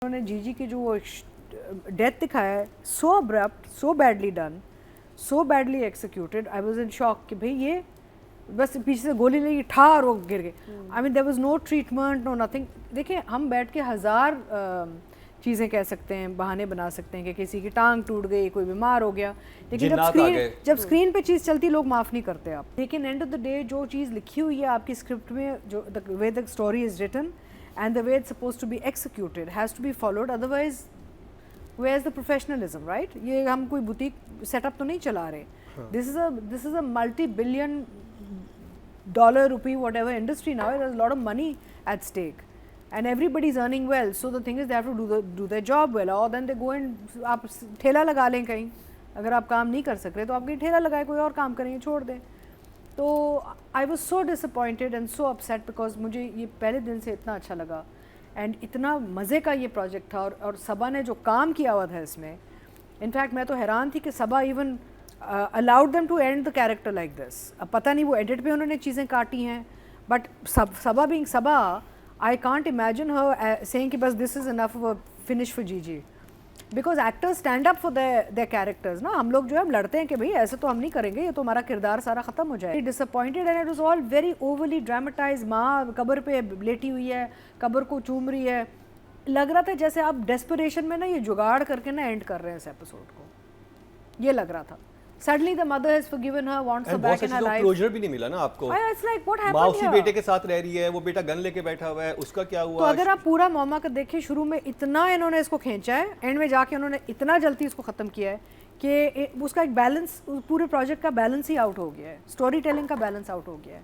उन्होंने जीजी की जो डेथ दिखाया है, so abrupt, so badly done, so badly executed, I was in shock कि भाई ये बस पीछे से गोली लगी, ठार वो गिर गए। I mean there was no treatment, no nothing. देखिए हम बैठ के हज़ार चीज़ें कह सकते हैं, बहाने बना सकते हैं कि किसी की टांग टूट गई, कोई बीमार हो गया, लेकिन जब स्क्रीन पे चीज़ चलती लोग माफ़ नहीं करते आप। लेकिन एंड ऑफ द डे जो चीज़ लिखी हुई है आपकी स्क्रिप्ट में, जो the way the story is written and the way it's supposed to be executed has to be followed, otherwise where's the professionalism, right? ये हम कोई बुटीक सेटअप तो नहीं चला रहे। this is a multi-billion dollar, rupee, whatever industry now. There's a lot of money at stake and everybody's earning well, so the thing is they have to do their job well, or then they go and आप ठेला लगा लें कहीं, अगर आप काम नहीं कर सक रहे तो आप कहीं ठेला लगाए, कोई और काम करेंगे, छोड़ दें। तो I was so disappointed and so upset because मुझे ये पहले दिन से इतना अच्छा लगा एंड इतना मज़े का ये प्रोजेक्ट था, और सबा ने जो काम किया हुआ था इसमें, इनफैक्ट मैं तो हैरान थी कि Saba even allowed them to end the character like this. अब पता नहीं वो एडिट पे उन्होंने चीज़ें काटी हैं, but Saba being Saba, I can't imagine her saying कि बस this is enough of a finish for GG, because actors stand up for their characters ना। हम लोग जो है हम लड़ते हैं कि भाई ऐसे तो हम नहीं करेंगे, ये तो हमारा किरदार सारा ख़त्म हो जाए। Disappointed and it was all very overly dramatise. माँ कब्र पे लेटी हुई है, कब्र को चूम रही है, लग रहा था जैसे आप डेस्परेशन में ना ये जुगाड़ करके ना एंड कर रहे हैं इस एपिसोड को, ये लग रहा था। Suddenly the mother has forgiven her, wants her back in her life. Closure भी नहीं मिला ना आपको। It's like what happened माँ here? उसी बेटे के साथ रह रही है, वो बेटा गन लेके बैठा हुआ है, उसका क्या हुआ? तो अगर आप पूरा मौमा का देखिए, शुरू में इतना इन्होंने इसको खींचा है, एंड में जाके उन्होंने इतना जल्दी इसको ख़त्म किया है कि उसका एक बैलेंस, पूरे प्रोजेक्ट का बैलेंस ही आउट हो गया है, स्टोरी टेलिंग का बैलेंस आउट हो गया है।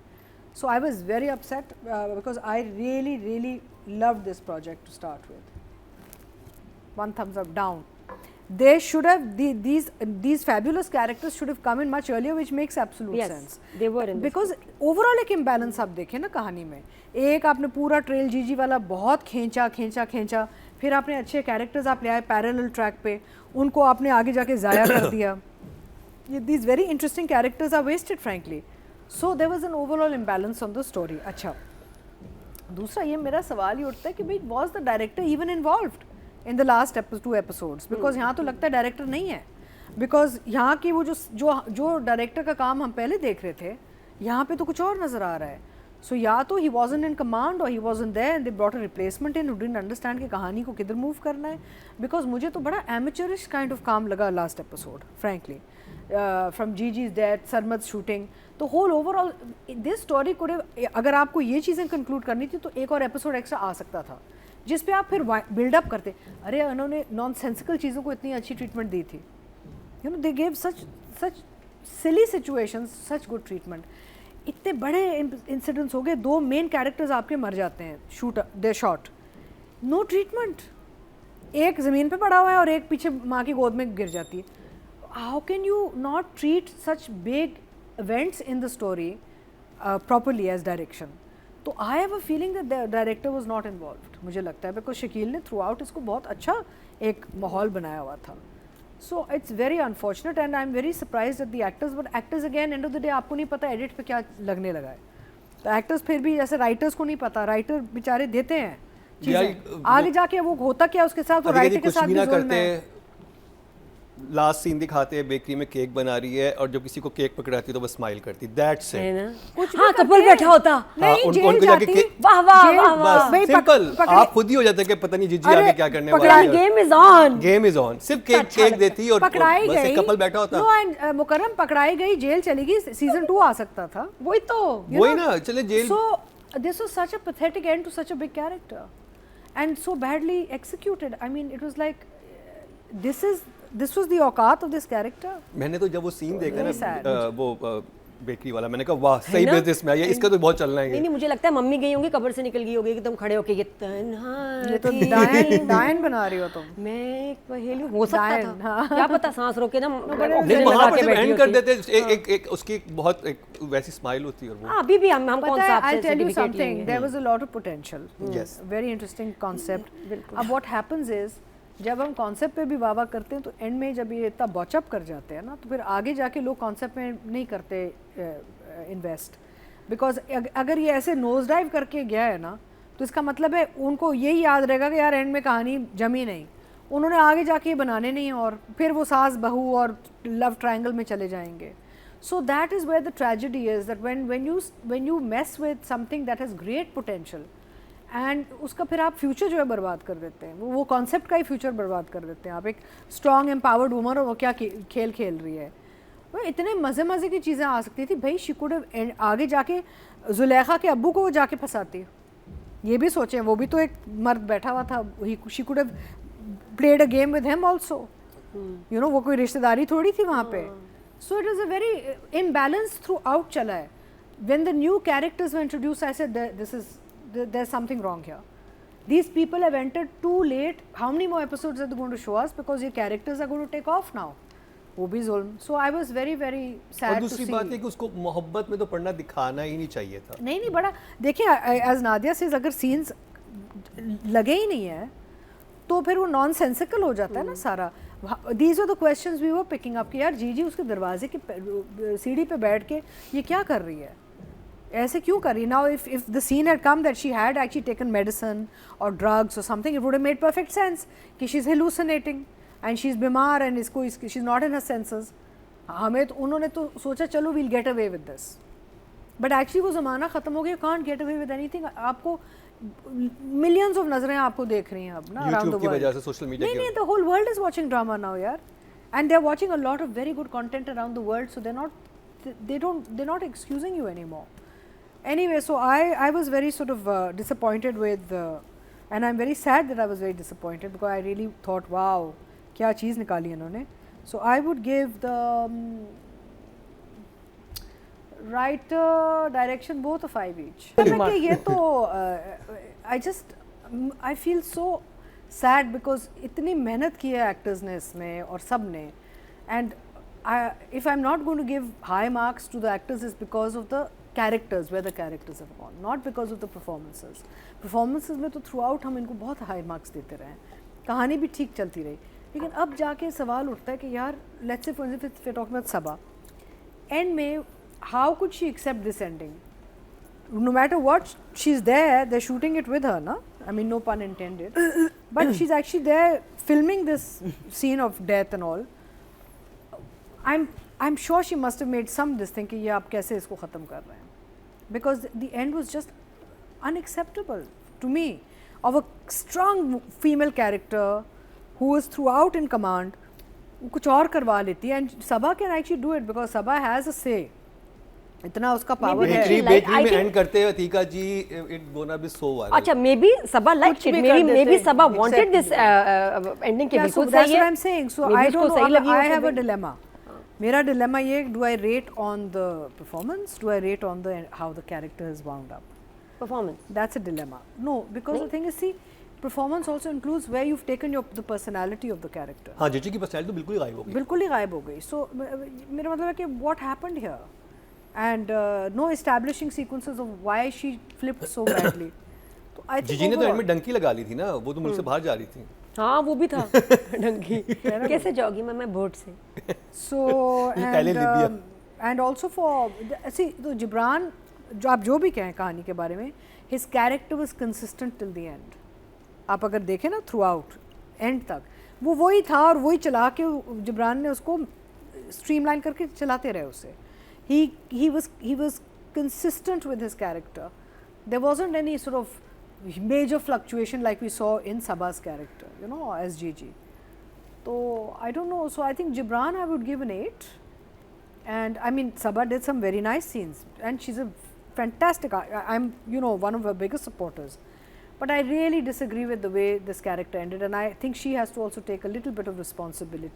So I was very upset because I really really love this project to start with. One thumbs up down. They should have these fabulous characters should have come in much earlier, which makes absolute sense. They were in because overall एक imbalance आप देखें ना कहानी में, एक आपने पूरा trail जीजी वाला बहुत खींचा, फिर आपने अच्छे कैरेक्टर्स आप ले आए पैरेलल ट्रैक पे, उनको आपने आगे जाके ज़ाया कर दिया। These very interesting characters are wasted frankly. So there was an overall imbalance on the story. अच्छा, दूसरा ये मेरा सवाल ये उठता है कि भाई was the director even involved in the last 2 episodes? because यहाँ तो लगता है डायरेक्टर नहीं है, बिकॉज यहाँ की वो जो डायरेक्टर का काम हम पहले देख रहे थे, यहाँ पे तो कुछ और नज़र आ रहा है। सो या तो ही wasn't in command or he wasn't there and they brought a replacement in who didn't understand कि कहानी को किधर मूव करना है। बिकॉज मुझे तो बड़ा amateurish kind of काम लगा last episode frankly, from Gigi's death, Sarmad shooting, तो होल ओवरऑल दिस स्टोरी को अगर आपको ये चीज़ें कंक्लूड करनी थी तो एक और एपिसोड एक्स्ट्रा आ सकता था, जिस पे आप फिर बिल्डअप करते। अरे उन्होंने नॉनसेंसिकल चीज़ों को इतनी अच्छी ट्रीटमेंट दी थी, you know, they gave such silly situations such good treatment. इतने बड़े इंसिडेंट्स हो गए, 2 मेन कैरेक्टर्स आपके मर जाते हैं, दे शॉट, नो ट्रीटमेंट, एक ज़मीन पे पड़ा हुआ है और एक पीछे माँ की गोद में गिर जाती है। How can you not treat such big events in the story properly as direction? तो I have a feeling that the director was not involved, मुझे लगता है, बिकॉज शकील ने थ्रू आउट इसको बहुत अच्छा एक माहौल बनाया हुआ था। So it's very unfortunate and I am very surprised at the actors, but actors again end of the day आपको नहीं पता एडिट पे क्या लगने लगा है, तो एक्टर्स फिर भी जैसे राइटर्स को नहीं पता, राइटर बेचारे देते हैं चीज़ें, आगे जाके वो होता क्या उसके साथ, वो राइटर के साथ भी जुल्म है। लास्ट सीन दिखाते हैं बेकरी में केक बना रही है और जब किसी को केक पकड़ाती है तो बस स्माइल करती, दैट्स इट। हाँ, कपल बैठा होता, नहीं जेल जाती, वाह वाह वाह, सिंपल, आप खुद ही हो जाते हैं कि पता नहीं जीजी आगे क्या करने वाला है, गेम इज ऑन, सिर्फ केक देती और पकड़ाई गई, कपल बैठा होता। नो एंड मुकर्रम पकड़ाई गई, जेल चली गई, सीजन 2 आ सकता था, वही ना, चले jail. So this was such a pathetic and to such a big character and so badly executed. I mean it was like this was the औकात of this character. मैंने तो जब वो सीन देखा ना वो बेकरी वाला, मैंने कहा वाह सही बिजनेस में, ये इसका तो बहुत चलना है। नहीं, मुझे लगता है मम्मी गई होंगी, कब्र से निकल गई होगी, एकदम खड़े होके, ये तो डायन बना रही हो तुम। मैं एक पहेली हो सकता था, क्या पता सांस रोके ना, नहीं वहां पर एंड कर देते, एक उसकी बहुत एक वैसी स्माइल होती है, और वो अभी भी हम कौन सा आपसे सर्टिफिकेट लेंगे। Something there was a lot of potential, very interesting concept. अब व्हाट हैपेंस इज जब हम कॉन्सेप्ट पे भी वाह करते हैं तो एंड में जब ये इतना बॉचअप कर जाते हैं ना, तो फिर आगे जाके लोग कॉन्सेप्ट में नहीं करते इन्वेस्ट, बिकॉज अगर ये ऐसे नोज डाइव करके गया है ना, तो इसका मतलब है उनको यही याद रहेगा कि यार एंड में कहानी जमी नहीं, उन्होंने आगे जाके ये बनाने नहीं और फिर वो सास बहू और लव ट्रायंगल में चले जाएंगे. So that is where the tragedy is, that when you mess with something that has great potential and उसका फिर आप फ्यूचर जो है बर्बाद कर देते हैं, वो कॉन्सेप्ट का ही फ्यूचर बर्बाद कर देते हैं. आप एक स्ट्रॉन्ग एम्पावर्ड वुमन और वो क्या खेल खेल रही है. वो इतने मज़े की चीज़ें आ सकती थी भाई. शी कुड हैव आगे जाके जुलेखा के अब्बू को वो जाके फंसाती. ये भी सोचें, वो भी तो एक मर्द बैठा हुआ था. She could have played a game with him also. You know, वो कोई रिश्तेदारी थोड़ी थी वहाँ पे. So it is a very imbalance throughout chala hai. When the new characters were introduced, I said there's something wrong here. These people have entered too late. How many more episodes are they going to show us? Because your characters are going to take off now. वो भी जुल्म. So I was very sad to see. और दूसरी बात है कि उसको मोहब्बत में तो पढ़ना दिखाना ही नहीं चाहिए था. नहीं बड़ा देखिए, as Nadia says, अगर scenes लगे ही नहीं है तो फिर वो नॉनसेंसिकल हो जाता है ना सारा. These were the questions we were picking up कि यार जीजी उसके दरवाजे की सीढ़ी पे बैठ के ये क्या कर रही है, ऐसे क्यों कर रही है. Now if the scene had come that she had actually taken medicine or drugs or something, it would have made perfect sense कि she's hallucinating and she's बीमार and she's not in her senses. हमें तो उन्होंने तो सोचा चलो we'll get away with this, but actually वो ज़माना ख़त्म हो गया. You can't get away with anything. आपको मिलियंस ऑफ नजरें आपको देख रही हैं अब ना अराउंड द वर्ल्ड की वजह से, सोशल मीडिया की. नहीं, the whole world is watching drama now यार, and they are watching a lot of very good content around the world, so they're not excusing you anymore. Anyway, so I was very sort of disappointed with and I'm very sad that I was very disappointed because I really thought wow क्या चीज़ निकाली इन्होंने. So I would give the writer, direction, both a 5 each. मैं ये तो I feel so sad because इतनी मेहनत की है एक्टर्स ने इसमें और सब ने, and if I'm not going to give high marks to the actors is because of the characters, where the characters have gone, not because of the performances. Performances में तो throughout हम इनको बहुत high marks देते रहे, कहानी भी ठीक चलती रही, लेकिन अब जाके सवाल उठता है कि यार let's say for instance if we're talking about Sabaa, end में how could she accept this ending? No matter what, she's there, they're shooting it with her, na? I mean, no pun intended. But she's actually there filming this scene of death and all. I'm sure she must have made some this thing कि ये आप कैसे इसको ख़त्म कर रहे हैं, because the end was just unacceptable to me, of a strong female character who was throughout in command. कुछ और करवा लेती है, and Sabaa can actually do it because Sabaa has a say. इतना उसका पावर है. बेकरी में end करते हैं Atiqa ji, it gonna be so viral. अच्छा, maybe Saba like it, maybe Saba wanted this ending के बिल्कुल सही है. I am saying, so I don't know, I have a dilemma. मेरा डिलेमा ये, do I rate on the performance, do I rate on the how the character is wound up. Performance, that's a dilemma. No, because the thing is, see, performance also includes where you've taken the personality of the character. हाँ, जीजी की personality तो बिल्कुल ही गायब हो गई. बिल्कुल ही गायब हो गई. So मेरा मतलब है कि what happened here? And no establishing sequences of why she flipped so badly. तो I think जीजी ने तो एंड में डंकी लगा ली थी ना, वो तो मुल्क से बाहर जा रही थी. हाँ वो भी था डंकी. कैसे जाओगी मैं बोट से. So and also for see, तो जिब्रान, जो आप जो भी कहें कहानी के बारे में, his character was consistent till the end. आप अगर देखें ना थ्रू आउट एंड तक वो वही था और वही चला के जिब्रान ने उसको स्ट्रीमलाइन करके चलाते रहे उसे. he was consistent with his character. There wasn't any sort of major fluctuation like we saw in Sabaa's character, you know, as Gigi. So I don't know, so I think Jibran I would give an 8, and I mean Sabaa did some very nice scenes and she's a fantastic, I'm, you know, one of her biggest supporters. But I really disagree with the way this character ended, and I think she has to also take a little bit of responsibility